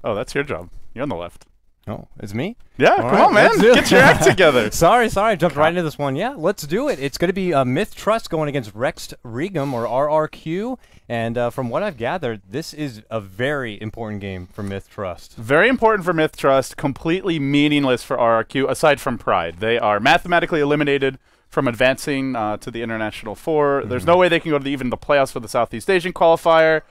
Oh, that's your job. You're on the left. Oh, it's me? Yeah, come on, man. Get your act together. Sorry, I jumped right into this one. Yeah, let's do it. It's going to be MiTH Trust going against Rex Regum, or RRQ. And from what I've gathered, this is a very important game for MiTH Trust. Very important for MiTH Trust, completely meaningless for RRQ, aside from Pride. They are mathematically eliminated from advancing to the International 4. There's no way they can go to even the playoffs for the Southeast Asian qualifier.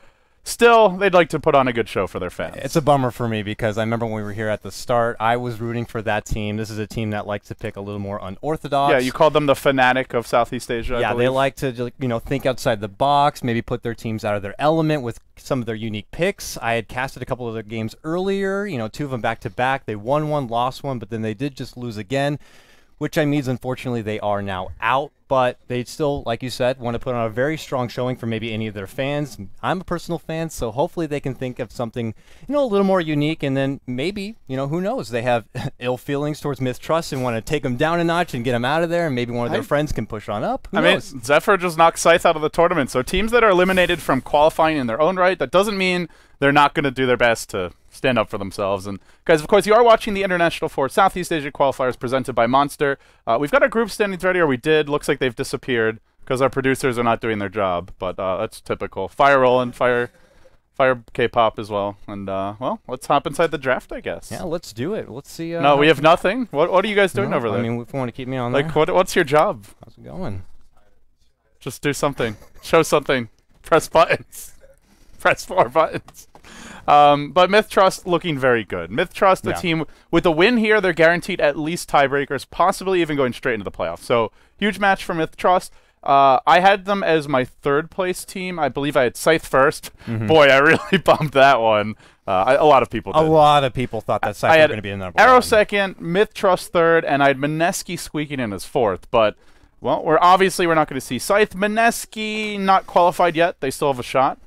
Still, they'd like to put on a good show for their fans. It's a bummer for me because I remember when we were here at the start, I was rooting for that team. This is a team that likes to pick a little more unorthodox. Yeah, you called them the fanatic of Southeast Asia, I Yeah, believe. they like to think outside the box, maybe put their teams out of their element with some of their unique picks. I had casted a couple of their games earlier, 2 of them back-to-back. They won one, lost one, but then they did just lose again, which means, unfortunately, they are now out. But they still, like you said, want to put on a very strong showing for maybe any of their fans. I'm a personal fan, so hopefully they can think of something, a little more unique. And then maybe, who knows? They have ill feelings towards MiTH Trust and want to take them down a notch and get them out of there. And maybe one of their friends can push on up. Who knows? Mean, Zephyr just knocked Scythe out of the tournament. So teams that are eliminated from qualifying in their own right, that doesn't mean they're not going to do their best to stand up for themselves. And guys, of course, you are watching the International 4 Southeast Asia Qualifiers presented by Monster. We've got our group standings ready, or we did. Looks like they've disappeared because our producers are not doing their job. But that's typical. Fire rolling, fire K-pop as well. And, well, let's hop inside the draft, I guess. Yeah, let's do it. Let's see. No, we have nothing. What are you guys doing over there? I mean, if you want to keep me on there. Like, what's your job? How's it going? Just do something. Show something. Press buttons. Press 4 buttons. But MiTH Trust looking very good. MiTH Trust, the team, with a win here, they're guaranteed at least tiebreakers, possibly even going straight into the playoffs. So, huge match for MiTH Trust. I had them as my 3rd place team. I believe I had Scythe first. Boy, I really bumped that one. A lot of people did. A lot of people thought that Scythe was going to be in number 1. Arrow 2nd, MiTH Trust 3rd, and I had Mineski squeaking in as 4th. But, well, we're not going to see Scythe. Mineski not qualified yet. They still have a shot.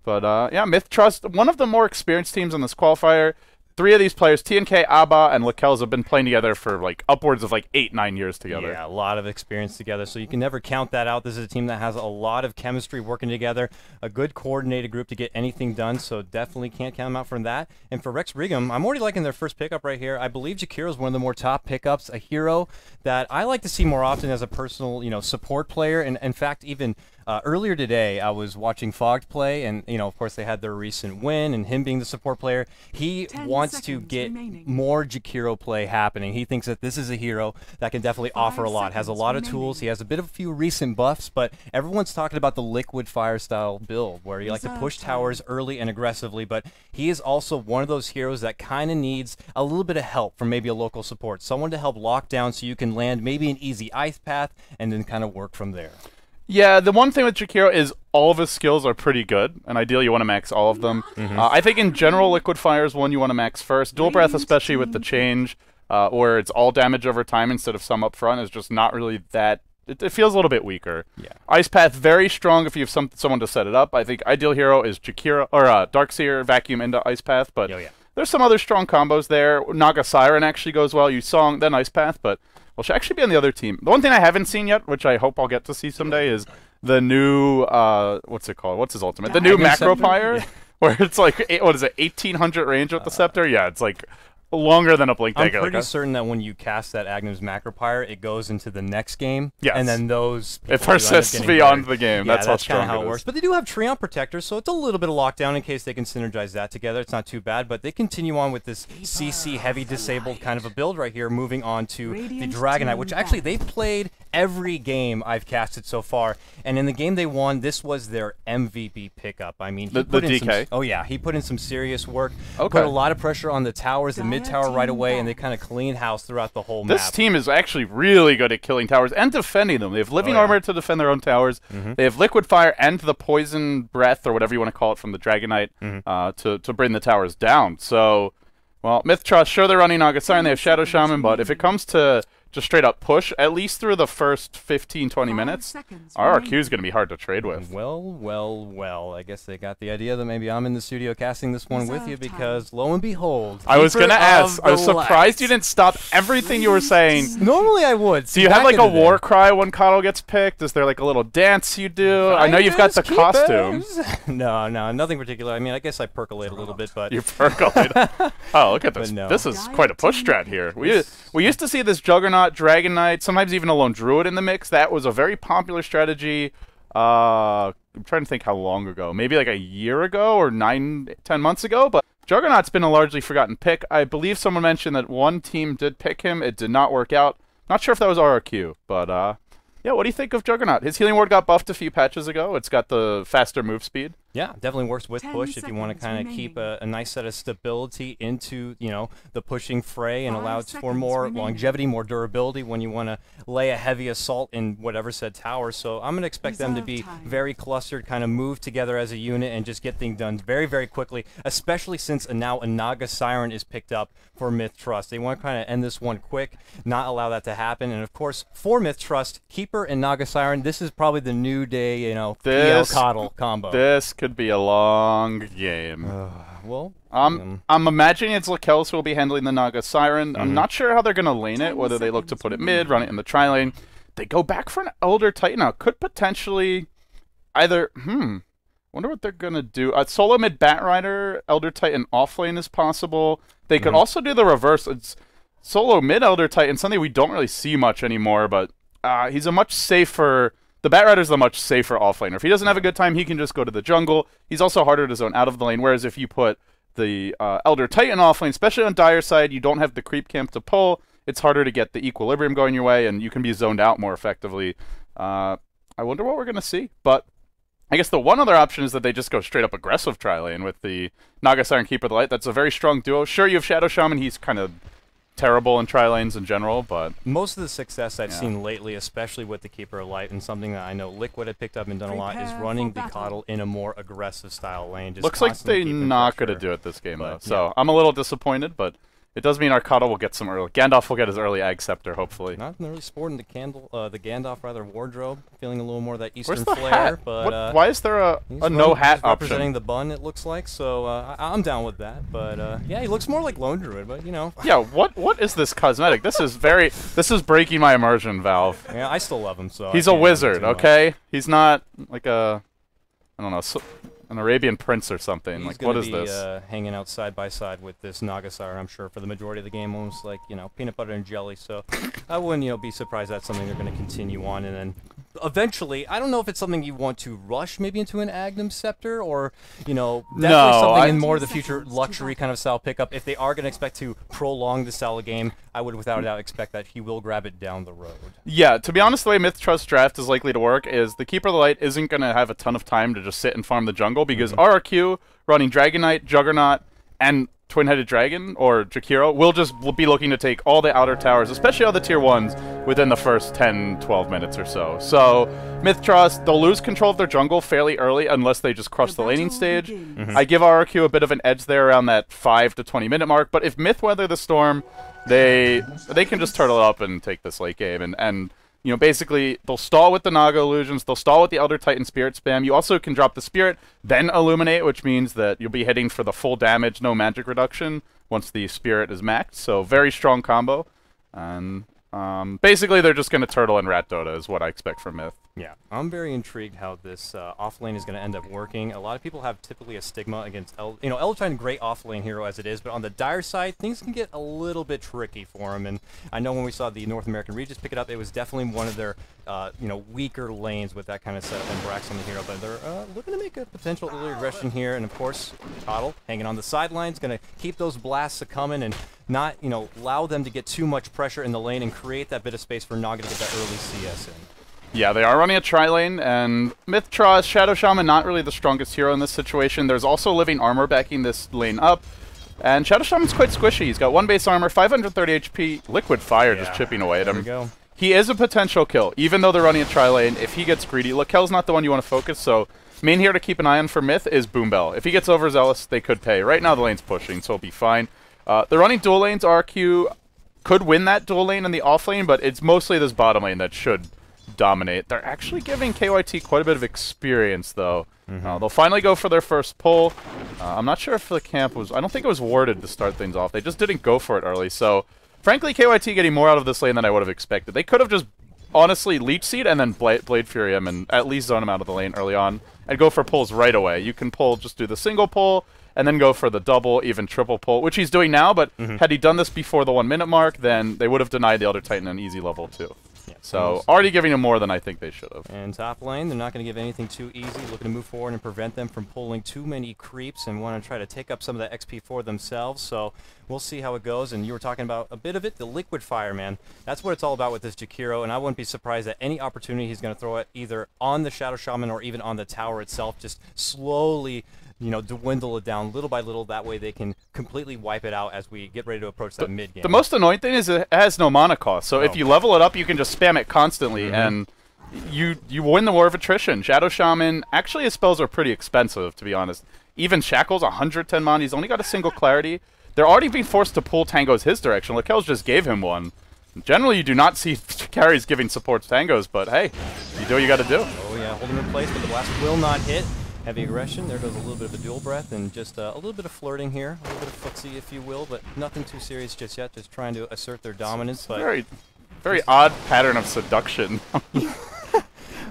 But, yeah, MiTH Trust, one of the more experienced teams in this qualifier. 3 of these players, TNK, Abba, and Lakels, have been playing together for, upwards of, 8-9 years together. Yeah, a lot of experience together, so you can never count that out. This is a team that has a lot of chemistry working together, a good coordinated group to get anything done, so definitely can't count them out from that. And for Rex Regum, I'm already liking their first pickup right here. I believe Jakiro is one of the more top pickups, a hero that I like to see more often as a personal, support player. And, in fact, even earlier today, I was watching Fogged play, and, of course, they had their recent win, and him being the support player, he wants to get more Jakiro play happening. He thinks that this is a hero that can definitely offer a lot, has a lot of tools. He has a few recent buffs, but everyone's talking about the liquid fire style build, where you like to push towers early and aggressively, but he is also one of those heroes that kind of needs a little bit of help from maybe a local support, someone to help lock down so you can land maybe an easy ice path and then kind of work from there. Yeah, the one thing with Jakiro is all of his skills are pretty good, and ideally you want to max all of them. I think in general, Liquid Fire is one you want to max first. Dual Breath, especially with the change, where it's all damage over time instead of some up front, is just not really that... It feels a little bit weaker. Yeah. Ice Path, very strong if you have someone to set it up. I think ideal hero is Jakiro, or Darkseer, Vacuum into Ice Path, but there's some other strong combos there. Naga Siren actually goes well. You Song, then Ice Path, but... Well, she'll actually be on the other team. The one thing I haven't seen yet, which I hope I'll get to see someday, is the new, what's it called? What's his ultimate? The new Macro Pyre, where it's like, what is it, 1800 range with the Scepter? Yeah, it's like longer than a Blink Dagger. I'm pretty certain that when you cast that Agnum's Macro Pyre, it goes into the next game. Yes. And then those... It persists beyond the game. Yeah, that's kind of how it is. works. But they do have Treant Protector, so it's a little bit of lockdown in case they can synergize that together. It's not too bad, but they continue on with this CC heavy disabled kind of a build right here, moving on to the Dragonite, which actually they've played every game I've casted so far. And in the game they won, this was their MVP pickup. I mean, he put in DK? oh yeah, he put in some serious work. Okay. Put a lot of pressure on the towers, the mid tower right away, and they kind of cleaned house throughout the whole map. This team is actually really good at killing towers and defending them. They have Living Armor to defend their own towers. They have Liquid Fire and the Poison Breath, or whatever you want to call it, from the Dragonite to bring the towers down. So, well, MiTH Trust, sure they're running Naga Siren, they have Shadow Shaman, but if it comes to just straight up push, at least through the first 15-20 minutes, RRQ is going to be hard to trade with. Well. I guess they got the idea that maybe I'm in the studio casting this one with you because, lo and behold, I was going to ask. I was surprised you didn't stop everything you were saying. Normally I would. Do you have like a war cry when Coddle gets picked? Is there like a little dance you do? I know you've got the costume. No, nothing particular. I mean, I guess I percolate a little bit, but... You percolate. Oh, look at this. No. This is quite a push strat here. We used to see this Juggernaut, Dragon Knight, sometimes even a lone Druid in the mix. That was a very popular strategy. I'm trying to think how long ago. Maybe like a year ago or 9-10 months ago. But Juggernaut's been a largely forgotten pick. I believe someone mentioned that one team did pick him. It did not work out. Not sure if that was RRQ, but yeah, what do you think of Juggernaut? His Healing Ward got buffed a few patches ago. It's got the faster move speed. Yeah, definitely works with push if you want to kind of keep a nice set of stability into, you know, the pushing fray and allow for more longevity, more durability when you want to lay a heavy assault in whatever said tower. So I'm going to expect them to be very clustered, kind of move together as a unit and just get things done very, very quickly, especially since now a Naga Siren is picked up for MiTH Trust. They want to kind of end this one quick, not allow that to happen. And of course, for MiTH Trust, Keeper and Naga Siren, this is probably the new day, you know, PL Coddle combo. This could be a long game. Well, I'm imagining it's Lakells who will be handling the Naga Siren. I'm not sure how they're going to lane it, whether they look to put it mid, run it in the tri-lane. They go back for an Elder Titan now. Could potentially either, wonder what they're going to do. Solo mid Batrider, Elder Titan offlane is possible. They could also do the reverse. It's solo mid Elder Titan, something we don't really see much anymore, but he's a much safer... The Batrider's a much safer offlaner. If he doesn't have a good time, he can just go to the jungle. He's also harder to zone out of the lane, whereas if you put the Elder Titan offlane, especially on Dire side, you don't have the creep camp to pull. It's harder to get the equilibrium going your way, and you can be zoned out more effectively. I wonder what we're going to see. But I guess the one other option is that they just go straight up aggressive tri-lane with the Naga Siren Keeper of the Light. That's a very strong duo. Sure, you have Shadow Shaman. He's kind of terrible in tri-lanes in general, but... Most of the success I've seen lately, especially with the Keeper of Light, and something that I know Liquid had picked up and done a lot, is running the Coddle in a more aggressive style lane. Just looks like they're not going to do it this game, though. So I'm a little disappointed, but it does mean our Coddle will get some early... Gandalf will get his early Ag Scepter, hopefully. Not really sporting the Gandalf wardrobe, feeling a little more of that Eastern flair. Hat? But why is there a no hat option? Representing the bun, it looks like, so I'm down with that. But yeah, he looks more like Lone Druid, but you know. Yeah, what is this cosmetic? This is breaking my immersion, Valve. Yeah, I still love him, so... He's a wizard, okay? He's not like a... I don't know... an Arabian prince or something. He's like, what is this? Hanging out side by side with this Naga Siren, I'm sure, for the majority of the game, almost like, you know, peanut butter and jelly. So I wouldn't, you know, be surprised that's something they're going to continue on. And then eventually, I don't know if it's something you want to rush maybe into an Agnum Scepter or, you know, definitely something in more of the future luxury kind of style pickup. If they are going to expect to prolong the style of game, I would without a doubt expect that he will grab it down the road. Yeah, to be honest, the way MiTH Trust draft is likely to work is the Keeper of the Light isn't going to have a ton of time to just sit and farm the jungle because RRQ running Dragon Knight, Juggernaut, and Twin-Headed Dragon, or Jakiro, will just be looking to take all the outer towers, especially all the tier 1s, within the first 10-12 minutes or so. So, MiTH Trust, they'll lose control of their jungle fairly early unless they just crush the laning stage. I give RRQ a bit of an edge there around that 5 to 20 minute mark, but if MiTH weather the storm, they can just turtle up and take this late game, and you know, basically, they'll stall with the Naga Illusions, they'll stall with the Elder Titan Spirit spam. You also can drop the Spirit, then Illuminate, which means that you'll be hitting for the full damage, no magic reduction, once the Spirit is maxed. So, very strong combo. And basically, they're just going to turtle and Rat Dota is what I expect from MiTH. Yeah, I'm very intrigued how this offlane is going to end up working. A lot of people have typically a stigma against Elder Titan, great offlane hero as it is, but on the Dire side, things can get a little bit tricky for him. And I know when we saw the North American Regis pick it up, it was definitely one of their weaker lanes with that kind of setup and Brax on the hero. But they're looking to make a potential early aggression here, and of course, Coddle hanging on the sidelines, going to keep those blasts coming and not allow them to get too much pressure in the lane and create that bit of space for Naga to get that early CS in. Yeah, they are running a tri-lane, and MiTH Trust, Shadow Shaman, not really the strongest hero in this situation. There's also Living Armor backing this lane up, and Shadow Shaman's quite squishy. He's got 1 base armor, 530 HP, Liquid Fire just chipping away at him. There we go. He is a potential kill, even though they're running a tri-lane. If he gets greedy, Lakel's not the one you want to focus, so main here to keep an eye on for MiTH is Boombell. If he gets overzealous, they could pay. Right now the lane's pushing, so he'll be fine. They're running dual lanes, RQ. could win that dual lane in the off lane, but it's mostly this bottom lane that should dominate. They're actually giving KYT quite a bit of experience, though. They'll finally go for their first pull. I'm not sure if the camp was... I don't think it was warded to start things off. They just didn't go for it early, so... Frankly, KYT getting more out of this lane than I would have expected. They could have just, honestly, Leech Seed and then Blade Fury him and at least zone him out of the lane early on and go for pulls right away. You can pull, just do the single pull, and then go for the double, even triple pull, which he's doing now, but had he done this before the 1 minute mark, then they would have denied the Elder Titan an easy level 2. Yeah, so already giving him more than I think they should have. And top lane, they're not going to give anything too easy, looking to move forward and prevent them from pulling too many creeps and want to try to take up some of the XP for themselves. So we'll see how it goes. And you were talking about a bit of it, the liquid fire, man. That's what it's all about with this Jakiro, and I wouldn't be surprised at any opportunity he's going to throw it either on the Shadow Shaman or even on the tower itself, just slowly, you know, dwindle it down little by little. That way they can completely wipe it out as we get ready to approach that mid game. The most annoying thing is it has no mana cost, so if you level it up, you can just spam it constantly, and you win the war of attrition. Shadow Shaman, actually his spells are pretty expensive, to be honest. Even Shackle's 110 mana, he's only got a single clarity. They're already being forced to pull tangos his direction. Lakel's just gave him one. Generally, you do not see carries giving supports tangos, but hey, you do what you gotta do. Oh yeah, hold him in place, but the blast will not hit. Heavy aggression, there goes a little bit of a dual breath and just a little bit of flirting here, a little bit of footsie if you will, but nothing too serious just yet, just trying to assert their dominance. But very odd pattern of seduction.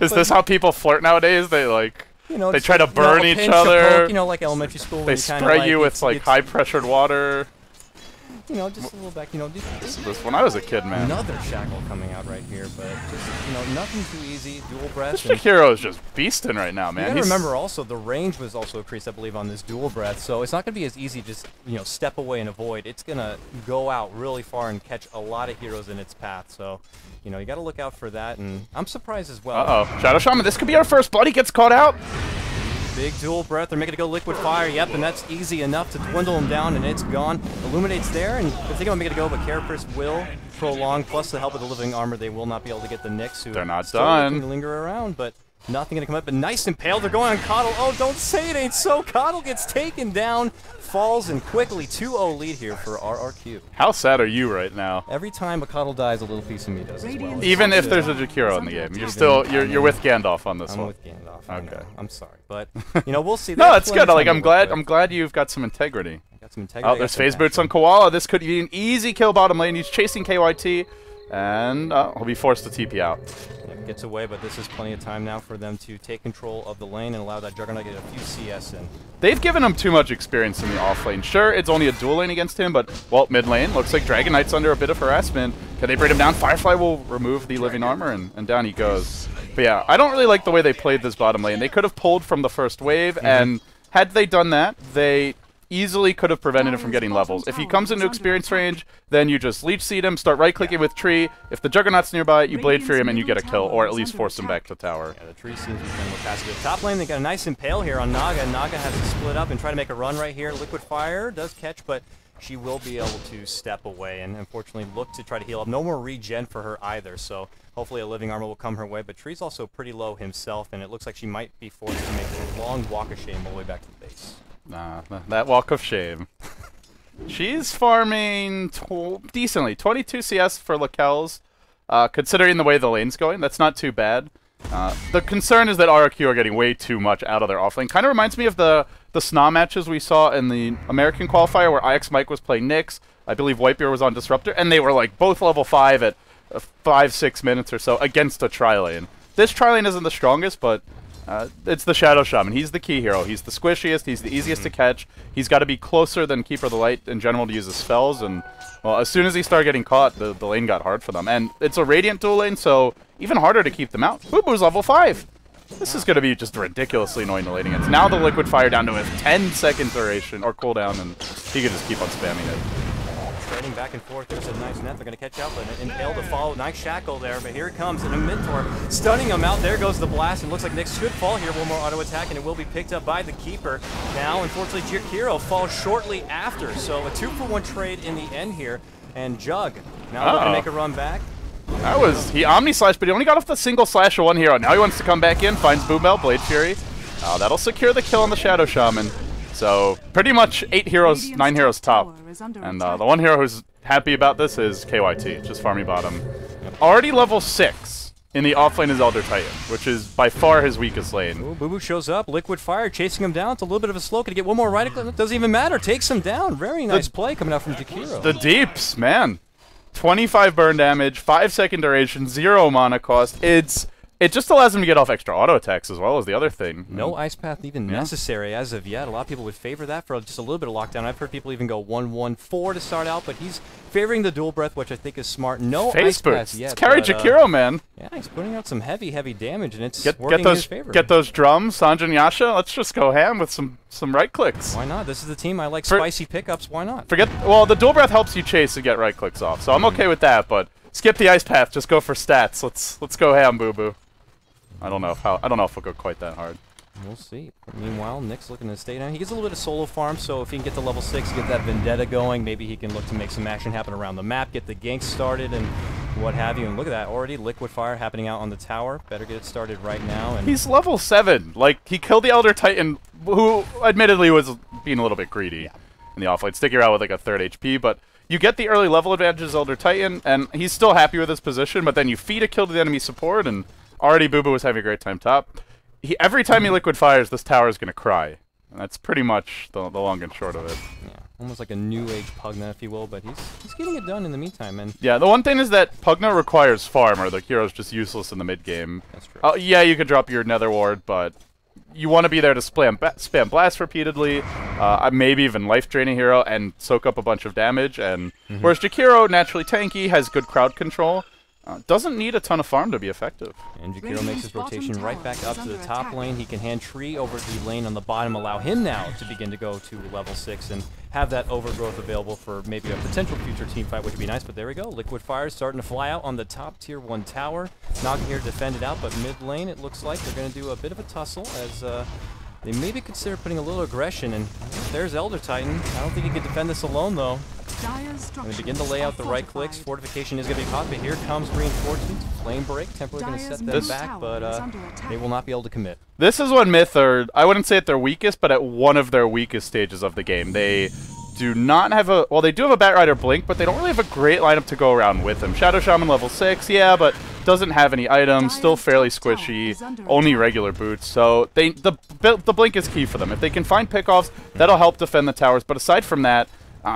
Is this how people flirt nowadays? They like, you know, they try to burn each pinch, other. Poke, you know, like elementary school. They spray you with like high-pressured water. You know, just a little back, you know. This when I was a kid, man. Another Shackle coming out right here, but just, you know, nothing too easy. Dual breath. This Jakiro is just beasting right now, man. You gotta remember also, the range was also increased, I believe, on this dual breath, so it's not gonna be as easy to just, you know, step away and avoid. It's gonna go out really far and catch a lot of heroes in its path, so, you know, you gotta look out for that, and I'm surprised as well. Uh-oh. Shadow Shaman, this could be our first blood. He gets caught out. Big dual breath, they're making it go liquid fire, yep, and that's easy enough to dwindle him down, and it's gone. Illuminate's there, and they're thinking about making it go, but Carapace will prolong, plus the help of the living armor, they will not be able to get the Nyx, who they're not still done. To linger around, but nothing gonna come up, but nice impale, they're going on Coddle. Oh, don't say it ain't so. Coddle gets taken down, falls, and quickly 2-0 lead here for RRQ. How sad are you right now? Every time a Coddle dies, a little piece of me does as well. Even if there's a Jakiro in the game, you're still you're with Gandalf on this one. I'm with Gandalf. Okay. I'm sorry, but you know, we'll see. No, it's good. Like I'm glad you've got some integrity. Got some integrity. Oh, there's phase boots on Koala. This could be an easy kill bottom lane. He's chasing KYT, and he'll be forced to TP out. Yep, gets away, but this is plenty of time now for them to take control of the lane and allow that Juggernaut to get a few CS in. They've given him too much experience in the off lane. Sure, it's only a dual lane against him, but, well, mid lane, looks like Dragon Knight's under a bit of harassment. Can they bring him down? Firefly will remove the living armor, and down he goes. But yeah, I don't really like the way they played this bottom lane. They could have pulled from the first wave, and had they done that, they easily could have prevented him from getting levels. If he comes into experience range, then you just Leech Seed him, start right-clicking with Tree. If the Juggernaut's nearby, you Blade Fury him and you get a kill, or at least force him back to tower. Yeah, the Tree seems to be playing more passive. Top lane, they got a nice impale here on Naga. Naga has to split up and try to make a run right here. Liquid Fire does catch, but she will be able to step away and unfortunately look to try to heal up. No more regen for her either, so hopefully a living armor will come her way. But Tree's also pretty low himself, and it looks like she might be forced to make a long walk of shame all the way back to the base. Nah, that walk of shame. She's farming decently. 22 CS for Lakel's. Considering the way the lane's going, that's not too bad. The concern is that RRQ are getting way too much out of their offlane. Kind of reminds me of the SNA matches we saw in the American qualifier where IX Mike was playing Nyx. I believe Whitebeard was on Disruptor, and they were like both level 5 at 5-6 minutes or so against a tri-lane. This tri-lane isn't the strongest, but it's the Shadow Shaman. He's the key hero. He's the squishiest. He's the easiest to catch. He's got to be closer than Keeper of the Light in general to use his spells. And, well, as soon as he started getting caught, the lane got hard for them. And it's a Radiant dual lane, so even harder to keep them out. Boo Boo's level 5. This is going to be just ridiculously annoying to lane against. Now the Liquid Fire down to a 10-second duration, or cooldown, and he can just keep on spamming it. Trading back and forth, there's a nice net, they're going to catch out, but an impale to follow, nice shackle there, but here it comes, and a Mentor stunning him out, there goes the blast, and looks like Nyx should fall here, one more auto attack, and it will be picked up by the Keeper. Now, unfortunately, Jakiro falls shortly after, so a 2-for-1 trade in the end here, and Jug now looking to make a run back. That was, he Omni-Slash, but he only got off the single slash of one hero. Now he wants to come back in, finds Boombell, Blade Fury. That'll secure the kill on the Shadow Shaman. So, pretty much 8 heroes, 9 heroes top. And the one hero who's happy about this is KYT, just farming bottom. Already level 6 in the offlane is Elder Titan, which is by far his weakest lane. Ooh, Boo Boo shows up, Liquid Fire chasing him down. It's a little bit of a slow. Could he get one more right? It doesn't even matter. Takes him down. Very nice play coming out from Jakiro. The deeps, man. 25 burn damage, 5-second duration, 0 mana cost. It just allows him to get off extra auto attacks as well as the other thing. No ice path even necessary as of yet. A lot of people would favor that for just a little bit of lockdown. I've heard people even go 1-1-4 to start out, but he's favoring the dual breath, which I think is smart. No ice path yet. It's carry Jakiro, man. Yeah, he's putting out some heavy damage, and it's working in his favor. Get those drums, Sanjay and Yasha. Let's just go ham with some right clicks. Why not? This is the team. I like spicy pickups. Why not? Well, the dual breath helps you chase and get right clicks off, so I'm okay with that. But skip the ice path. Just go for stats. Let's go ham, Boo Boo. I don't know if we'll go quite that hard. We'll see. Meanwhile, Nick's looking to stay down. He gets a little bit of solo farm, so if he can get to level 6, get that Vendetta going, maybe he can look to make some action happen around the map, get the ganks started, and what have you. And look at that, already Liquid Fire happening out on the tower. Better get it started right now. And he's level 7. Like, he killed the Elder Titan, who admittedly was being a little bit greedy in the offlane, sticking around with like a 3rd HP, but you get the early level advantages Elder Titan, and he's still happy with his position, but then you feed a kill to the enemy support, and already Boo Boo was having a great time top. Every time he liquid fires, this tower is going to cry. And that's pretty much the long and short of it. Yeah, almost like a new age Pugna, if you will, but he's getting it done in the meantime. And yeah, the one thing is that Pugna requires farm, or the hero's just useless in the mid game. That's true. Yeah, you could drop your Nether Ward, but you want to be there to spam blast repeatedly, maybe even life drain a hero and soak up a bunch of damage. And whereas Jakiro, naturally tanky, has good crowd control. Doesn't need a ton of farm to be effective. And Jakiro makes his rotation right back up to the top lane. He can hand tree over the lane on the bottom, allow him now to begin to go to level 6 and have that overgrowth available for maybe a potential future team fight, which would be nice. But there we go. Liquid Fire starting to fly out on the top tier 1 tower. Knocking here to defend it out, but mid lane it looks like they're going to do a bit of a tussle as they maybe consider putting a little aggression. And there's Elder Titan. I don't think he can defend this alone, though. And they begin to lay out the right clicks. Fortification is going to be caught, but here comes reinforcements. Flame break, temporarily going to set them back, but they will not be able to commit. This is when MiTH are, I wouldn't say at their weakest, but at one of their weakest stages of the game. They do not have a, well, they do have a Batrider Blink, but they don't really have a great lineup to go around with him. Shadow Shaman level 6, yeah, but doesn't have any items, still fairly squishy, only regular boots, so the Blink is key for them. If they can find pickoffs, that'll help defend the towers, but aside from that,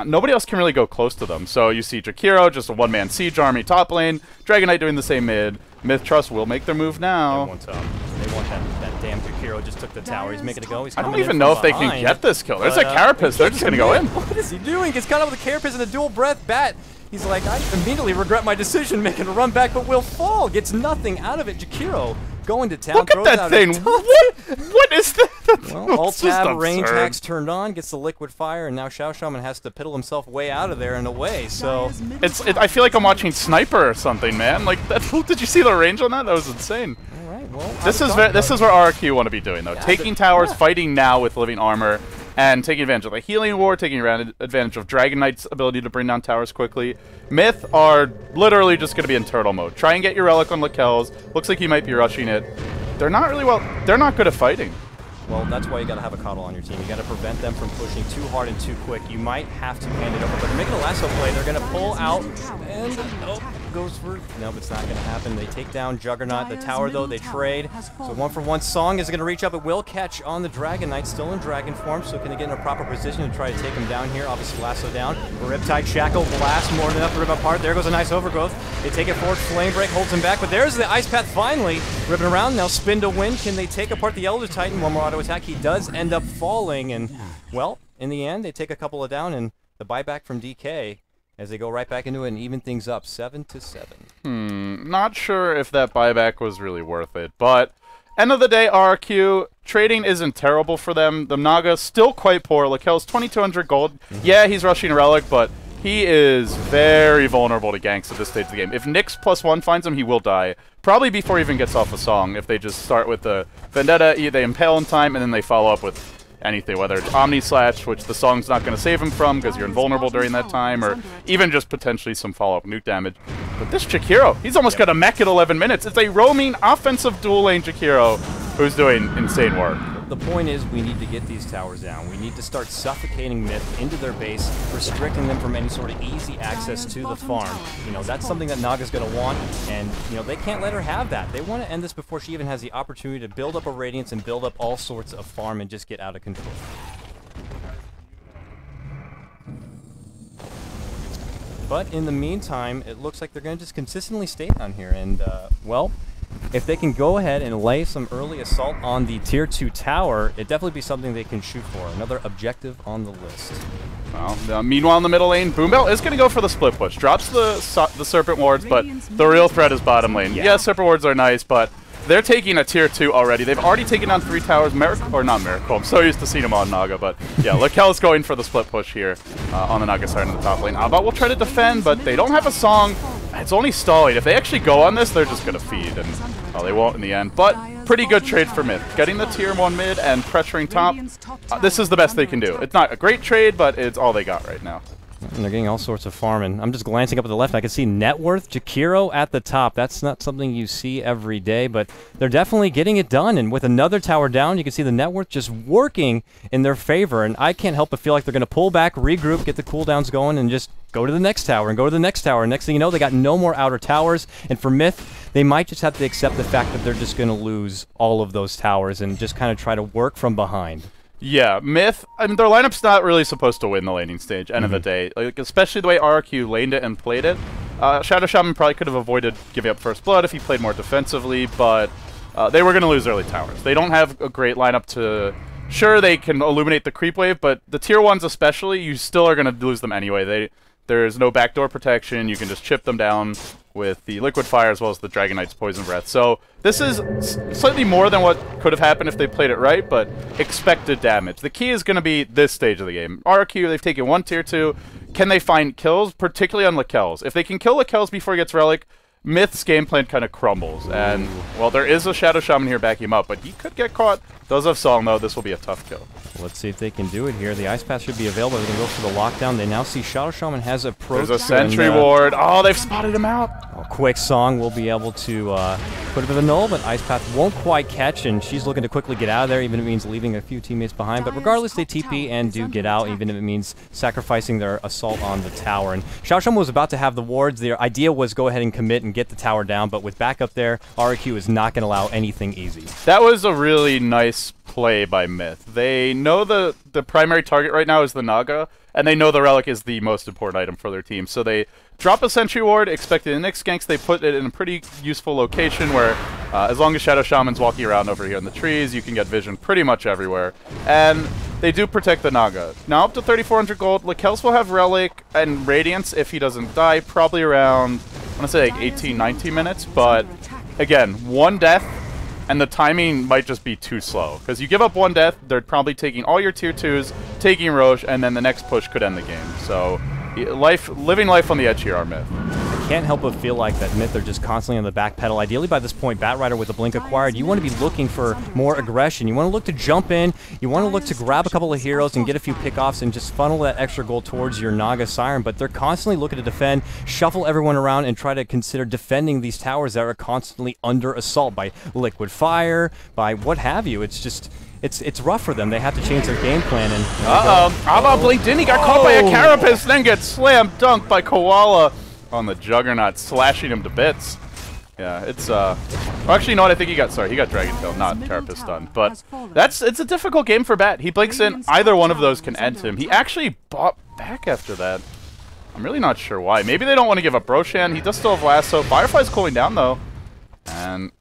nobody else can really go close to them. So you see Jakiro, just a one-man siege army top lane, Dragon Knight doing the same mid. MiTH Trust will make their move now. They want that damn Jakiro just took the tower. He's making it go. He's I don't even know if they can get this kill. There's a Carapace. They're just going to go in. What is he doing? Gets caught up with the Carapace and the dual breath bat. He's like, I immediately regret my decision making a run back, but will fall. Gets nothing out of it. Jakiro going to town. Look at that thing. What is that? Well, alt-tab, range hacks turned on, gets the Liquid Fire, and now Xiao Shaman has to piddle himself way out of there and away, so... I feel like I'm watching Sniper or something, man. Like, did you see the range on that? That was insane. Alright, well... This is where RRQ want to be doing, though. Yeah, taking towers, fighting now with living armor, and taking advantage of the healing ward, taking advantage of Dragon Knight's ability to bring down towers quickly. MiTH are literally just going to be in turtle mode. Try and get your relic on Lakel's. Looks like he might be rushing it. They're not really they're not good at fighting. Well, that's why you got to have a coddle on your team. You got to prevent them from pushing too hard and too quick. You might have to hand it over, but they're making a lasso play. They're going to pull out, and goes for... Nope, it's not going to happen. They take down Juggernaut. The tower, though, they trade. So 1-for-1 Song is going to reach up. It will catch on the Dragon Knight, still in Dragon form, so can they get in a proper position to try to take him down here? Obviously, lasso down. Riptide Shackle, blast, more than enough to rip apart. There goes a nice overgrowth. They take it forward. Flame Break holds him back, but there's the Ice Path finally ripping around. Now spin to win. Can they take apart the Elder Titan? One more auto attack. He does end up falling, and, well, in the end, they take a couple of down, and the buyback from DK as they go right back into it and even things up 7-7. Not sure if that buyback was really worth it, but end of the day, RRQ, trading isn't terrible for them. The Naga still quite poor. Lakel's 2,200 gold. Yeah, he's rushing a relic, but he is very vulnerable to ganks at this stage of the game. If Nyx +1 finds him, he will die. Probably before he even gets off a song, if they just start with the Vendetta, they impale in time, and then they follow up with anything, whether it's Omni Slash, which the song's not going to save him from because you're invulnerable during that time, or even just potentially some follow-up nuke damage. But this Jakiro, he's almost got a mech at 11 minutes. It's a roaming offensive dual lane Jakiro who's doing insane work. the point is we need to get these towers down. We need to start suffocating MiTH into their base, restricting them from any sort of easy access to the farm. You know, that's something that Naga's going to want, and, you know, they can't let her have that. They want to end this before she even has the opportunity to build up a Radiance and build up all sorts of farm and just get out of control. But in the meantime, it looks like they're going to just consistently stay down here, and, well, if they can go ahead and lay some early assault on the Tier 2 tower, it'd definitely be something they can shoot for. Another objective on the list. Well, meanwhile in the middle lane, Boombell is going to go for the split push. Drops the Serpent Wards, but the real threat is bottom lane. Yeah, Serpent Wards are nice, but they're taking a Tier 2 already. They've already taken down 3 towers. Not Miracle. I'm so used to seeing him on Naga, but yeah, Lakel's going for the split push here on the Naga side in the top lane. Abba will try to defend, but they don't have a song. It's only stalling. If they actually go on this, they're just going to feed, and they won't in the end. But pretty good trade for MiTH. Getting the Tier 1 mid and pressuring top, this is the best they can do. It's not a great trade, but it's all they got right now. And they're getting all sorts of farm, and I'm just glancing up at the left. I can see net worth, Jakiro at the top. That's not something you see every day, but they're definitely getting it done. And with another tower down, you can see the net worth just working in their favor. And I can't help but feel like they're going to pull back, regroup, get the cooldowns going, and just go to the next tower and go to the next tower. Next thing you know, they got no more outer towers. And for MiTH, they might just have to accept the fact that they're just going to lose all of those towers and just kind of try to work from behind. Yeah, MiTH, I mean, their lineup's not really supposed to win the laning stage, end of the day. Like, especially the way RRQ laned it and played it. Shadow Shaman probably could have avoided giving up First Blood if he played more defensively, but they were going to lose early towers. They don't have a great lineup to... Sure, they can illuminate the creep wave, but the Tier 1s especially, you still are going to lose them anyway. There's no backdoor protection. You can just chip them down with the Liquid Fire as well as the Dragon Knight's Poison Breath. So this is slightly more than what could have happened if they played it right, but expected damage. The key is going to be this stage of the game. RRQ, they've taken 1 Tier 2. Can they find kills, particularly on Lakel's? If they can kill Lakel's before he gets Relic, MiTH's game plan kind of crumbles. And, well, there is a Shadow Shaman here backing him up, but he could get caught. Does have Song, though. This will be a tough kill. Let's see if they can do it here. The Ice Path should be available. They can go for the lockdown. They now see Shadow Shaman has approached. There's a Sentry Ward. Oh, they've spotted him out. A quick Song will be able to put a bit of a null, but Ice Path won't quite catch, and she's looking to quickly get out of there, even if it means leaving a few teammates behind. But regardless, they TP and do get out, even if it means sacrificing their assault on the tower. And Shadow Shaman was about to have the wards. Their idea was go ahead and commit and get the tower down, but with backup there, RRQ is not going to allow anything easy. That was a really nice play by MiTH. They know the primary target right now is the Naga, and they know the Relic is the most important item for their team. So they drop a Sentry Ward, expected the next ganks. They put it in a pretty useful location where, as long as Shadow Shaman's walking around over here in the trees, you can get vision pretty much everywhere. And they do protect the Naga. Now up to 3,400 gold. Lakel's will have Relic and Radiance if he doesn't die, probably around, I want to say like 18, 19 minutes. But again, 1 death, and the timing might just be too slow. Because you give up 1 death, they're probably taking all your Tier 2s, taking Roche, and then the next push could end the game. So, living life on the edge here are MiTH. I can't help but feel like that MiTH are just constantly on the back pedal. Ideally, by this point, Batrider with a Blink acquired, you want to be looking for more aggression. You want to look to jump in, you want to look to grab a couple of heroes and get a few pickoffs and just funnel that extra gold towards your Naga Siren. But they're constantly looking to defend, shuffle everyone around, and try to consider defending these towers that are constantly under assault by Liquid Fire, by what have you. It's just... It's rough for them. They have to change their game plan. And Abba blinked in. He got caught by a Carapace, then gets slam dunked by Koala on the Juggernaut, slashing him to bits. Yeah, it's well, actually, you know what? I think he got Dragon Tail, not Carapace stun. But it's a difficult game for Bat. He blinks in. Either one of those can end him. He actually bought back after that. I'm really not sure why. Maybe they don't want to give up Roshan. He does still have Lasso. Firefly's cooling down though, and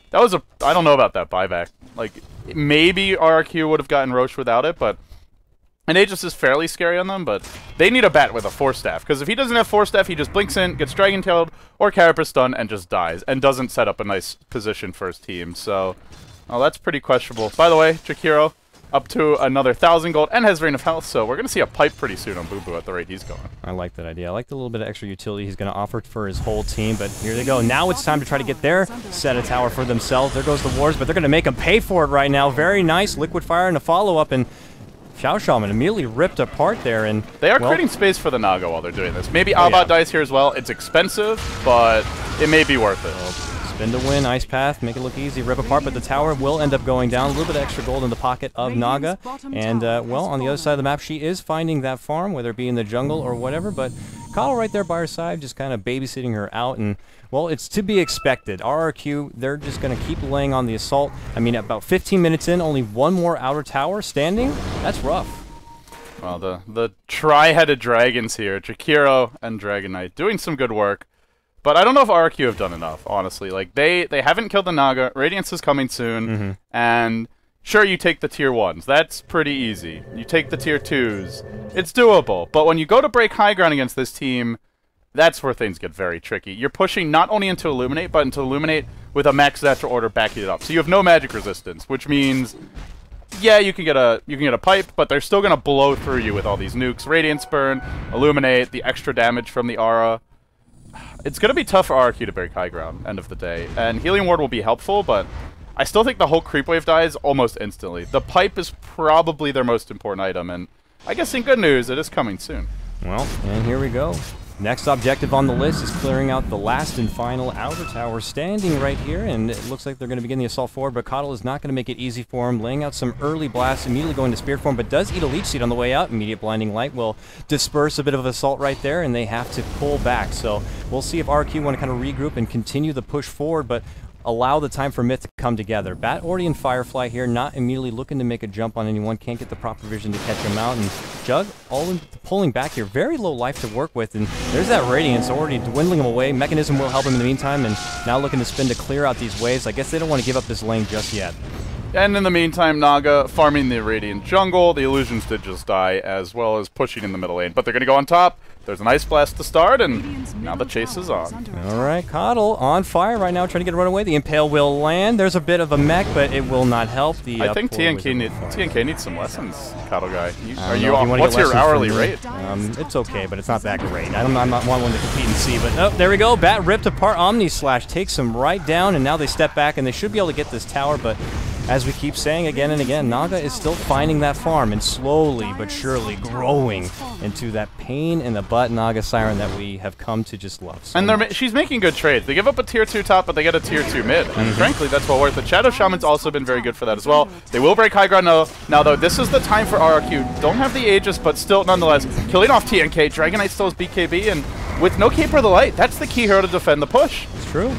that was I don't know about that buyback. Like, maybe RRQ would have gotten Roche without it, but... And Aegis is fairly scary on them, but they need a Bat with a Force Staff, because if he doesn't have Force Staff, he just blinks in, gets Dragon Tailed or Carapace stun, and just dies, and doesn't set up a nice position for his team. So, well, that's pretty questionable. By the way, Jakiro up to another 1,000 gold and has Rain of Health, so we're going to see a pipe pretty soon on Boo Boo at the rate he's going. I like that idea. I like the little bit of extra utility he's going to offer for his whole team, but here they go. Now it's time to try to get their set of tower for themselves. There goes the Wars, but they're going to make them pay for it right now. Very nice. Liquid Fire and a follow-up, and Shadow Shaman immediately ripped apart there. And they are creating space for the Naga while they're doing this. Maybe Abba dies here as well. It's expensive, but it may be worth it. Spin to win, Ice Path, make it look easy, rip apart, but the tower will end up going down. A little bit of extra gold in the pocket of Naga. And, well, on the other side of the map, she is finding that farm, whether it be in the jungle or whatever, but Kyle right there by her side, just kind of babysitting her out, and, well, it's to be expected. RRQ, they're just going to keep laying on the assault. I mean, about 15 minutes in, only one more outer tower standing. That's rough. Well, the tri-headed dragons here, Jakiro and Dragon Knight, doing some good work. But I don't know if RRQ have done enough, honestly. Like, they haven't killed the Naga. Radiance is coming soon. And sure, you take the tier 1s. That's pretty easy. You take the tier 2s. It's doable. But when you go to break high ground against this team, that's where things get very tricky. You're pushing not only into Illuminate, but into Illuminate with a max natural order backing it up. So you have no magic resistance, which means, yeah, you can get a pipe, but they're still gonna blow through you with all these nukes. Radiance burn, Illuminate, the extra damage from the aura. It's gonna be tough for RRQ to break high ground, end of the day. And Healing Ward will be helpful, but I still think the whole creep wave dies almost instantly. The pipe is probably their most important item, and I guess in good news, it is coming soon. Well, and here we go. Next objective on the list is clearing out the last and final outer tower standing right here, and it looks like they're going to begin the assault forward, but Coddle is not going to make it easy for him, laying out some early blasts, immediately going to Spirit form, but does eat a Leech Seed on the way out. Immediate Blinding Light will disperse a bit of assault right there, and they have to pull back. So we'll see if RQ want to kind of regroup and continue the push forward, but allow the time for MiTH to come together. Bat Ordi and Firefly here, not immediately looking to make a jump on anyone, can't get the proper vision to catch him out, and Jug all in pulling back here. Very low life to work with, and there's that Radiance already dwindling him away. Mechanism will help him in the meantime, and now looking to spin to clear out these waves. I guess they don't want to give up this lane just yet. And in the meantime, Naga farming the Radiant jungle. The illusions did just die, as well as pushing in the middle lane. But they're going to go on top. There's an Ice Blast to start, and now the chase is on. All right, Coddle on fire right now, trying to get a runaway. The Impale will land. There's a bit of a mech, but it will not help. I think TNK needs some lessons, Coddle guy. What's your hourly rate? It's okay, but it's not that great. I'm not one to compete and see, but oh, there we go. Bat ripped apart. Omni Slash takes him right down, and now they step back, and they should be able to get this tower, but as we keep saying again and again, Naga is still finding that farm and slowly but surely growing into that pain in the butt Naga Siren that we have come to just love so much. She's making good trades. They give up a tier 2 top, but they get a tier 2 mid. And frankly, that's well worth it. Shadow Shaman's also been very good for that as well. They will break high ground now, though. This is the time for RRQ. Don't have the Aegis, but still, nonetheless, killing off TNK. Dragon Knight still has BKB, and with no Cape or the Light, that's the key hero to defend the push. It's true.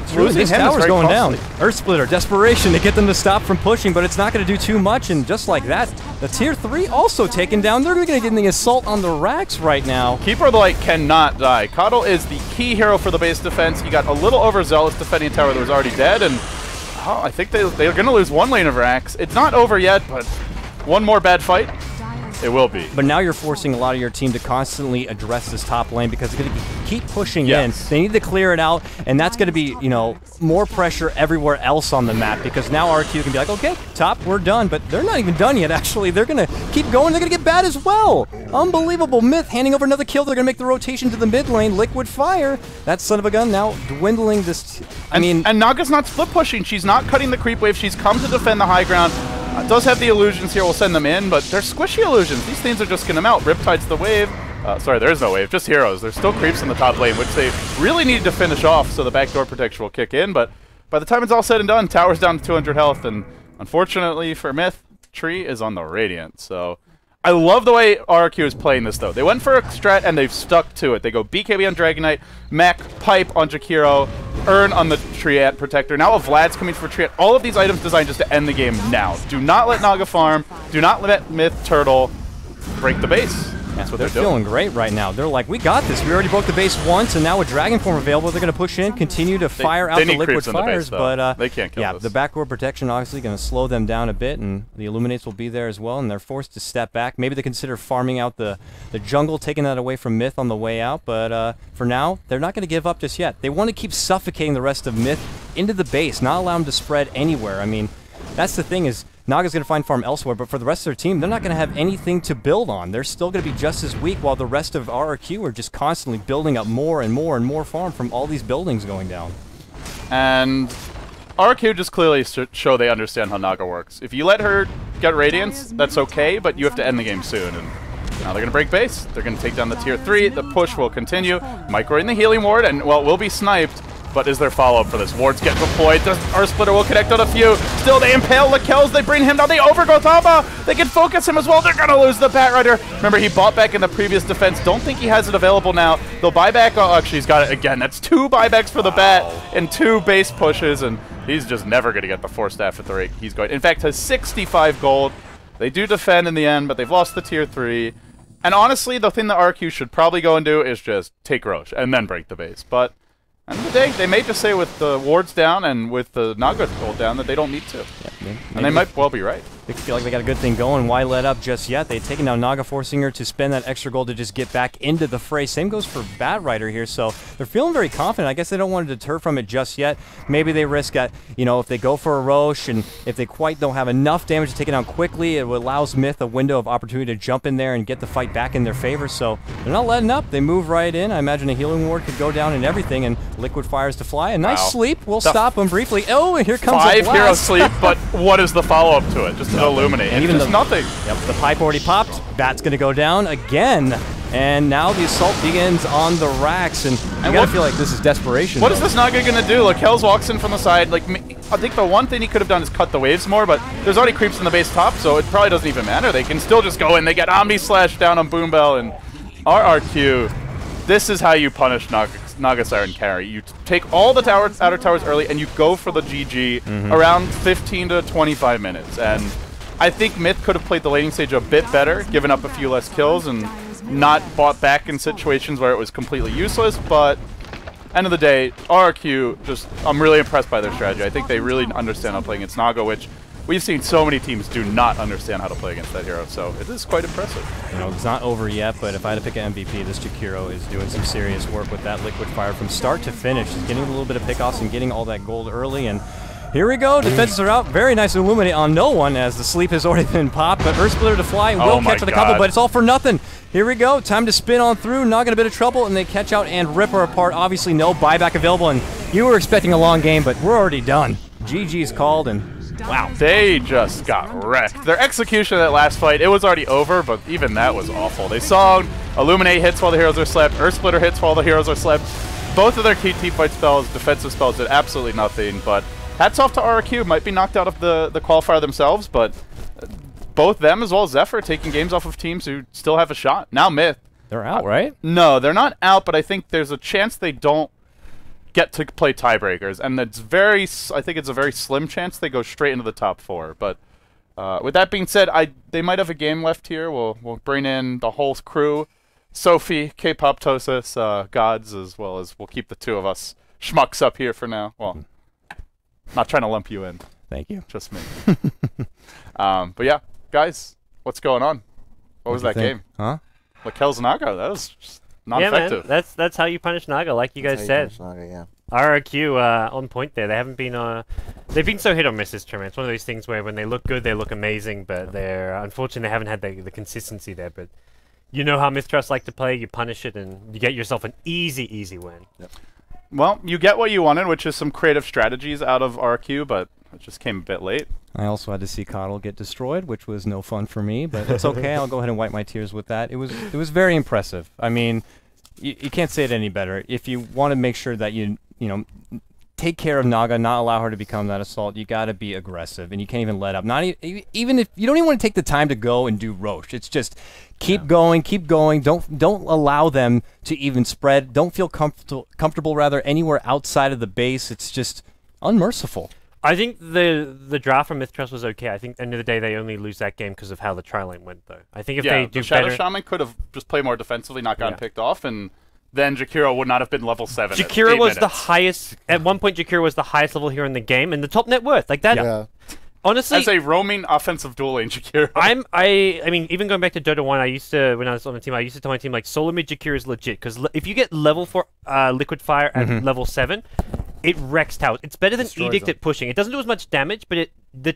This tower's going down. Earth Splitter, desperation to get them to stop from pushing, but it's not going to do too much, and just like that, the tier 3 also taken down. They're going to get the assault on the racks right now. Keeper of the Light cannot die. Coddle is the key hero for the base defense. He got a little overzealous defending a tower that was already dead, and I think they're going to lose one lane of racks. It's not over yet, but one more bad fight. It will be. But now you're forcing a lot of your team to constantly address this top lane because they're going to keep pushing in. They need to clear it out, and that's going to be, you know, more pressure everywhere else on the map because now RQ can be like, okay, top, we're done. But they're not even done yet, actually. They're going to keep going. They're going to get bad as well. Unbelievable. MiTH handing over another kill. They're going to make the rotation to the mid lane. Liquid Fire. That son of a gun now dwindling this. And Naga's not split pushing. She's not cutting the creep wave. She's come to defend the high ground. Does have the illusions here, we'll send them in, but they're squishy illusions. These things are just gonna melt. Riptide's the wave. Sorry, there's no wave, just heroes. There's still creeps in the top lane, which they really needed to finish off, so the backdoor protection will kick in, but by the time it's all said and done, tower's down to 200 health, and unfortunately for MiTH, Tree is on the Radiant, so I love the way RRQ is playing this, though. They went for a strat, and they've stuck to it. They go BKB on Dragon Knight, Mech, Pipe on Jakiro, Urn on the Triad Protector. Now a Vlad's coming for Triad. All of these items designed just to end the game now. Do not let Naga farm. Do not let MiTH Turtle break the base. That's what they're doing. Feeling great right now. They're like, we got this. We already broke the base once, and now with Dragon Form available, they're going to push in, continue to fire out the Liquid Fires. But they can't kill this. The backdoor protection obviously going to slow them down a bit, and the Illuminates will be there as well, and they're forced to step back. Maybe they consider farming out the jungle, taking that away from MiTH on the way out, but for now, they're not going to give up just yet. They want to keep suffocating the rest of MiTH into the base, not allow them to spread anywhere. I mean, that's the thing is, Naga's going to find farm elsewhere, but for the rest of their team, they're not going to have anything to build on. They're still going to be just as weak while the rest of RRQ are just constantly building up more and more and more farm from all these buildings going down. And RRQ just clearly show they understand how Naga works. If you let her get Radiance, that's okay, but you have to end the game soon. And now they're going to break base. They're going to take down the tier 3. The push will continue. Micro in the healing ward, and, well, will be sniped. But is there follow-up for this? Wards get deployed. The Earth Splitter will connect on a few. Still, they impale the kills. They bring him down. They overgrowth Taba. They can focus him as well. They're going to lose the Batrider. Remember, he bought back in the previous defense. Don't think he has it available now. They'll buy back. Oh, actually, he's got it again. That's 2 buybacks for the Bat and 2 base pushes, and he's just never going to get the 4 staff at the rate he's going. In fact, has 65 gold. They do defend in the end, but they've lost the tier 3. And honestly, the thing that RRQ should probably go and do is just take Roche and then break the base. But at the end of the day, they may just say with the wards down and with the Naga gold down that they don't need to. Yeah, and they might well be right. They feel like they got a good thing going. Why let up just yet? They've taken down Naga, forcing her to spend that extra gold to just get back into the fray. Same goes for Batrider here, so they're feeling very confident. I guess they don't want to deter from it just yet. Maybe they risk at, you know, if they go for a Roche and if they quite don't have enough damage to take it down quickly, it allows MiTH a window of opportunity to jump in there and get the fight back in their favor. So they're not letting up. They move right in. I imagine a healing ward could go down and everything, and liquid fires to fly. A nice sleep. We'll stop them briefly. Oh, and here comes a blast. 5 hero sleep, but what is the follow-up to it? Just to illuminate. And even just nothing. Yep, the pipe already popped. Bat's going to go down again. And now the assault begins on the racks, and you gotta feel like this is desperation. What is this Naga gonna do? Like, Kells walks in from the side. Like, I think the one thing he could have done is cut the waves more, but there's already creeps in the base top, so it probably doesn't even matter. They can still just go in. They get Omni Slash down on Boombell and RRQ. This is how you punish Naga Siren carry. You take all the outer towers early, and you go for the GG around 15 to 25 minutes. And I think MiTH could have played the laning stage a bit better, given up a few less kills, and not bought back in situations where it was completely useless. But end of the day, RRQ, I'm really impressed by their strategy. I think they really understand how to play against Naga, which we've seen so many teams do not understand how to play against that hero, so it is quite impressive. You know, it's not over yet, but if I had to pick an MVP, this Jakiro is doing some serious work with that liquid fire from start to finish. He's getting a little bit of pickoffs and getting all that gold early, and here we go. Defenses are out. Very nice Illuminate on no one, as the sleep has already been popped, but Earth Splitter to fly will catch with a couple, but it's all for nothing. Here we go. Time to spin on through. Naga in a bit of trouble, and they catch out and rip her apart. Obviously, no buyback available, and you were expecting a long game, but we're already done. GG's called, and wow, they just got wrecked. Their execution of that last fight, it was already over, but even that was awful. They saw Illuminate hits while the heroes are slept, Earth Splitter hits while the heroes are slept. Both of their key teamfight spells, defensive spells, did absolutely nothing, but hats off to RRQ. Might be knocked out of the qualifier themselves, but both them as well as Zephyr taking games off of teams who still have a shot. Now MiTH. They're out, right? No, they're not out, but I think there's a chance they don't get to play tiebreakers, and I think it's a very slim chance they go straight into the top 4. But with that being said, they might have a game left here. We'll bring in the whole crew, Sophie, K-Pop-Tosis, Gods, as well as we'll keep the 2 of us schmucks up here for now. Well, not trying to lump you in. Thank you. Just me. But yeah, guys, what's going on? What was that game? Huh? Lakel's Naga. That was just non-effective. Yeah, man. That's how you punish Naga, like you guys said. Naga, yeah. RRQ on point there. They haven't been they've been so hit or miss this tournament. It's one of those things where when they look good, they look amazing, but they're unfortunately they haven't had the consistency there. But you know how Mistrust like to play. You punish it, and you get yourself an easy win. Yep. Well, you get what you wanted, which is some creative strategies out of RQ, but it just came a bit late. I also had to see Coddle get destroyed, which was no fun for me, but it's okay. I'll go ahead and wipe my tears with that. It was very impressive. I mean, you can't say it any better. If you want to make sure that you know, take care of Naga, not allow her to become that assault, you got to be aggressive, and you can't even let up. Not even if you don't even want to take the time to go and do Roche. It's just keep going. Don't allow them to even spread. Don't feel comfortable rather anywhere outside of the base. It's just unmerciful. I think the draft from Mistrust was okay. I think at the end of the day they only lose that game because of how the tri-lane went, though. I think if they do the Shadow better, Shaman could have just played more defensively, not gotten picked off, and then Jakiro would not have been level 7. Jakiro was the highest at one point. Jakiro was the highest level hero in the game and the top net worth. Like that. Yeah. Honestly, as a roaming offensive dual lane, Jakiro. I mean, even going back to Dota 1, when I was on the team, I used to tell my team like solo mid Jakiro is legit because if you get level 4 liquid fire at level 7, it wrecks towers. It's better than Edict at pushing. It doesn't do as much damage, but the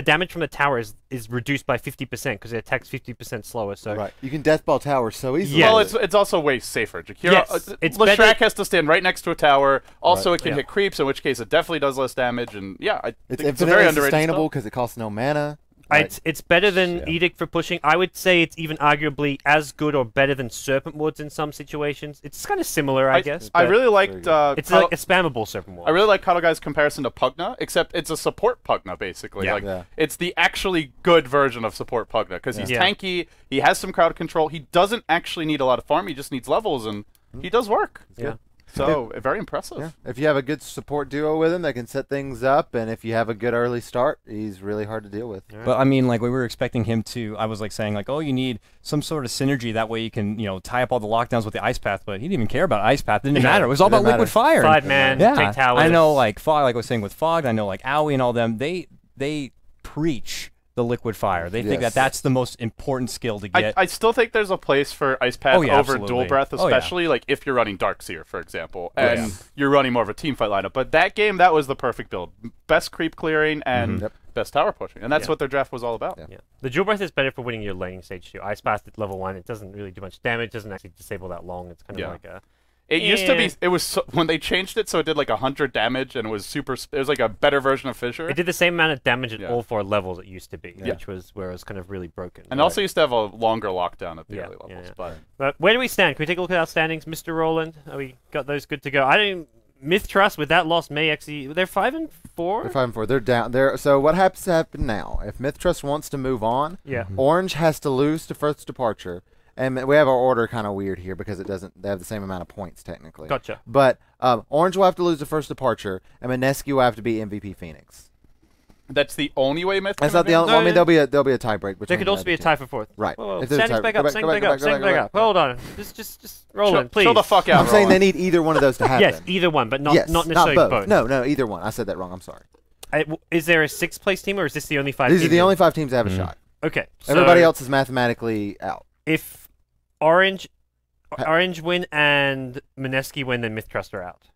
damage from the tower is reduced by 50% because it attacks 50% slower. So right, you can deathball towers so easily. Yeah. Well, it's also way safer. Jakiro, Leshrac has to stand right next to a tower. Also, it can hit creeps, in which case it definitely does less damage. And yeah, It's very unsustainable because it costs no mana. It's better than Edict for pushing. I would say it's even arguably as good or better than Serpent Wards in some situations. It's kind of similar, I guess. I really liked... it's like a spammable Serpent Ward. I really like Cuddle Guy's comparison to Pugna, except it's a support Pugna, basically. It's the actually good version of support Pugna, because he's tanky, he has some crowd control, he doesn't actually need a lot of farm, he just needs levels, and he does work. So, very impressive. Yeah. If you have a good support duo with him that can set things up, and if you have a good early start, he's really hard to deal with. But, I mean, like, we were expecting him to, I was, like, saying, like, oh, you need some sort of synergy. That way you can, you know, tie up all the lockdowns with the Ice Path. But he didn't even care about Ice Path. It didn't matter. It was all about Liquid Fire. Man, take towers. I know, like, Fog, like I was saying with Fog, I know, like, Owie and all them, they preach the Liquid Fire. They think that that's the most important skill to get. I still think there's a place for Ice Path over Dual Breath, especially like if you're running Darkseer, for example, and you're running more of a team fight lineup. But that game, that was the perfect build. Best creep clearing and best tower pushing. And that's what their draft was all about. The Dual Breath is better for winning your laning stage too. Ice Path at level 1, it doesn't really do much damage, doesn't actually disable that long. It's kind of like a... It used to be. It was when they changed it, so it did like 100 damage and was super. It was like a better version of Fissure. It did the same amount of damage at all 4 levels it used to be, which was where it was kind of really broken. And also used to have a longer lockdown at the early levels. But where do we stand? Can we take a look at our standings, Mr. Roland? Are we got those good to go? I don't. MiTH Trust with that loss may actually. They're 5-4. They're 5-4. They're down. So what happens to happen now? If MiTH Trust wants to move on, Orange has to lose to first departure. And we have our order kind of weird here because they have the same amount of points technically. Gotcha. But Orange will have to lose the first departure, and Mineski will have to be MVP Phoenix. That's the only way MiTH. That's not the only. Well, I mean, there'll be a tie break. There could also be a tie for 4th. Right. Standings back up. Standings back up. Hold on. Just Roland, please. Chill the fuck out. I'm saying they need either one of those to happen. Yes, either one, but not necessarily both. No, either one. I said that wrong. I'm sorry. Is there a 6th place team, or is this the only 5? These are the only 5 teams that have a shot. Okay. Everybody else is mathematically out. If Orange win and Mineski win, then MiTH Trust are out.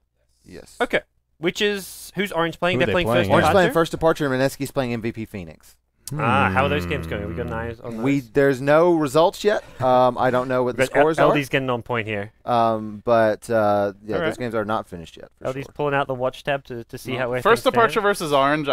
Yes. Okay. Who's Orange playing? They're playing first. Orange playing first departure, and Mineski's playing MVP Phoenix. How are those games going? We got an eyes on those? There's no results yet. I don't know what the scores are. LD's getting on point here. Those games are not finished yet. LD's pulling out the watch tab to see how we're first departure versus Orange.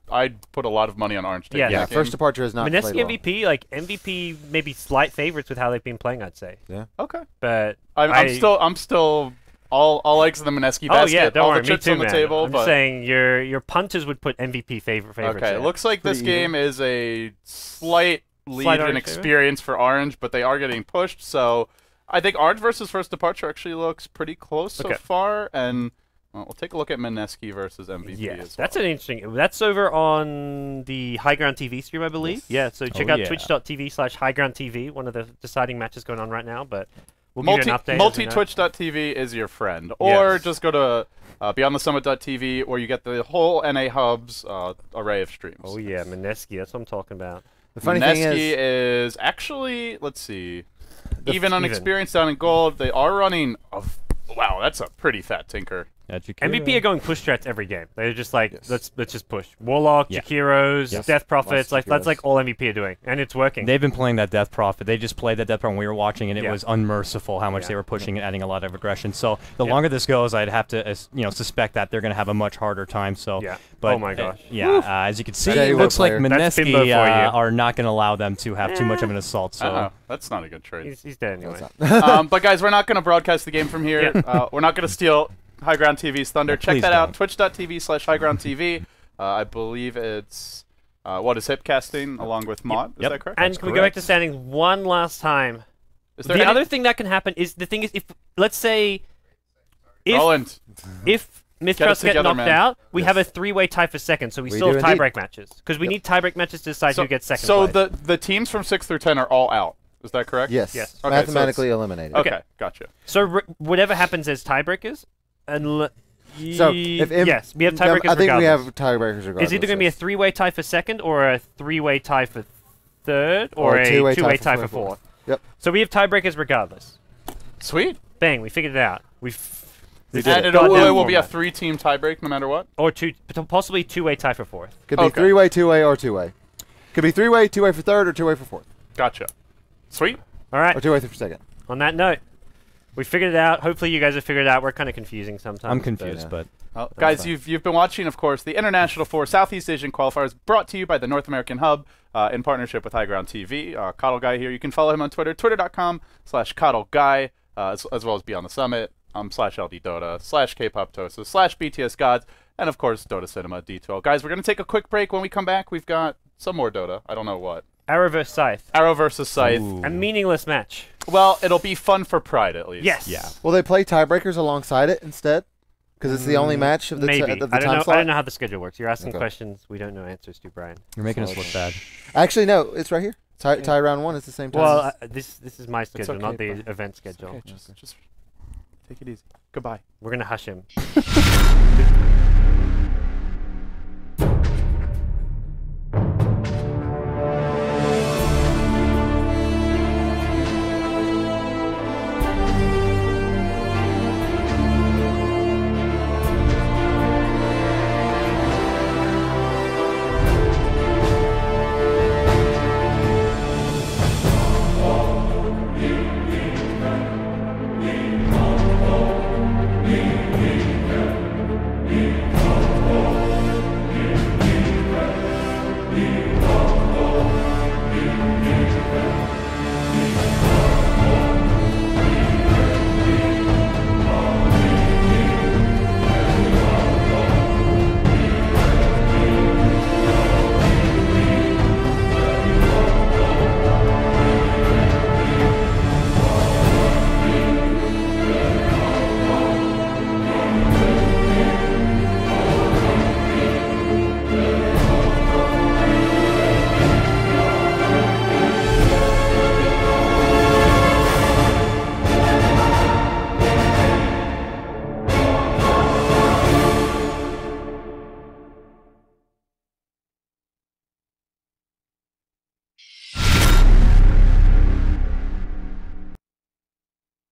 I'd put a lot of money on Orange. First departure is not. Mineski MVP, like MVP, maybe slight favorites with how they've been playing. I'd say. Yeah. Okay. But I'm still all eggs in the Mineski basket. Oh yeah, don't worry. The chips on the table. I'm just saying your punters would put MVP favorites. Okay. It looks like this game is a slight lead in experience for Orange, but they are getting pushed. So I think Orange versus first departure actually looks pretty close so far, and. Well, we'll take a look at Mineski versus MVP as well. That's an interesting... That's over on the High Ground TV stream, I believe. Yeah, so check out twitch.tv/highgroundtv, one of the deciding matches going on right now, but we'll give you an update. Multi-twitch.tv is your friend. Or just go to beyondthesummit.tv, where you get the whole NA Hub's array of streams. Oh yeah, Mineski, that's what I'm talking about. The funny thing is actually, let's see, even unexperienced down in gold, they are running... Wow, that's a pretty fat tinker. MVP are going push strats every game. They're just like, let's just push. Warlock, Jakiros, Death Prophets, that's like all MVP are doing, and it's working. They've been playing that Death Prophet. They just played that Death Prophet when we were watching, and it was unmerciful how much they were pushing and adding a lot of aggression. So the longer this goes, I'd have to suspect that they're going to have a much harder time. So, but, oh my gosh. As you can see, it looks like Mineski are not going to allow them to have too much of an assault. So that's not a good trade. He's dead anyway. But guys, we're not going to broadcast the game from here. We're not going to steal High Ground TV's thunder. Check that out. Twitch.tv/highgroundtv. I believe it's what is Hipcasting along with Mott. Is that correct? And can we go back to standings one last time? The other thing that can happen is if let's say if MiTH Trust get knocked out, we have a 3-way tie for second, so we still have tiebreak matches because we need tiebreak matches to decide who gets second. So the teams from 6 through 10 are all out. Is that correct? Yes. Okay, mathematically eliminated. Okay, gotcha. So whatever happens as tiebreakers. So if yes, we have tiebreakers. I think we have tiebreakers regardless. It's either going to be a 3-way tie for second, or a 3-way tie for third, or a 2-way tie for fourth. Yep. So we have tiebreakers regardless. Sweet. Bang! We figured it out. And it will be a 3-team tiebreak no matter what. Or possibly 2-way tie for fourth. Could be 3-way, 2-way, or 2-way. Could be 3-way, 2-way for third, or 2-way for fourth. Gotcha. Sweet. All right. Or 2-way for second. On that note. We figured it out. Hopefully you guys have figured it out. We're kind of confusing sometimes. I'm confused, but well, guys, you've been watching, of course, the International 4 Southeast Asian Qualifiers, brought to you by the North American Hub in partnership with High Ground TV. Coddle Guy here. You can follow him on Twitter, twitter.com/CoddleGuy, as well as Beyond the Summit, /LDDota, /KPopTosa, /BTSGods, and of course, Dota Cinema D12. Guys, we're going to take a quick break. When we come back, we've got some more Dota. I don't know what. Arrow versus Scythe. Arrow versus Scythe. Ooh. A meaningless match. Well, it'll be fun for Pride, at least. Yes. Yeah. Will they play tiebreakers alongside it instead? Because it's the only match of the, Maybe. of the I don't time know. slot? I don't know how the schedule works. You're asking Okay. questions we don't know answers to, Brian. You're making us look bad. Actually, no. It's right here. Tie round 1 is the same time. Well, this is my schedule, okay, not the Brian. event schedule. Okay, just take it easy. Goodbye. We're gonna hush him.